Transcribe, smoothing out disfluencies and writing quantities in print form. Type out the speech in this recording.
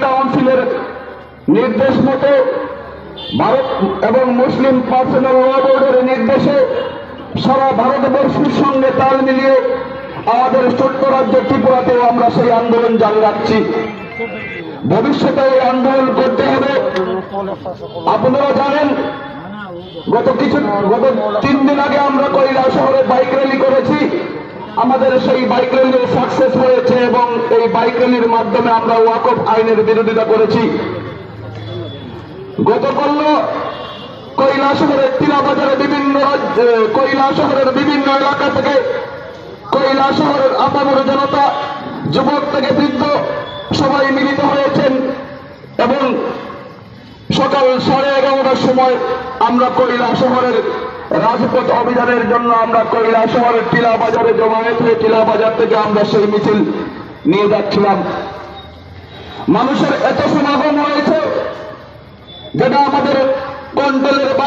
কাউন্সিলের নির্দেশ মতো ভারত এবং মুসলিম পার্সোনাল ল বোর্ডের নির্দেশে সারা ভারতবর্ষের সঙ্গে তাল মিলিয়ে আমাদের ছোট্ট রাজ্য ত্রিপুরাতেও আমরা সেই আন্দোলন জারি রাখছি। ভবিষ্যতে এই আন্দোলন করতে হবে। আপনারা জানেন গত 3 দিন আগে আমরা কৈলাসহরে বাইক র্যালি করেছি। আমাদের সেই বাইক র্যালি সাকসেস হয়েছে এবং এই বাইক র্যালির মাধ্যমে আমরা ওয়াকফ আইনের বিরোধিতা করেছি। গতকাল কৈলাসহরের টিলাবাজারে কৈলাসহরের বিভিন্ন এলাকা থেকে কৈলাসহরের আপামর জনতা, যুবক থেকে বৃদ্ধ সবাই মিলিত হয়েছেন এবং সকাল 11:30টার সময় আমরা কৈলাসহরের রাজপথ অভিযানের জন্য আমরা কৈলাসহরের টিলাবাজারে জমায়েত হয়ে টিলাবাজার থেকে আমরা সেই মিছিল নিয়ে যাচ্ছিলাম। মানুষের এত সমাগম হয়েছে যেটা আমাদের কন্ট্রোলের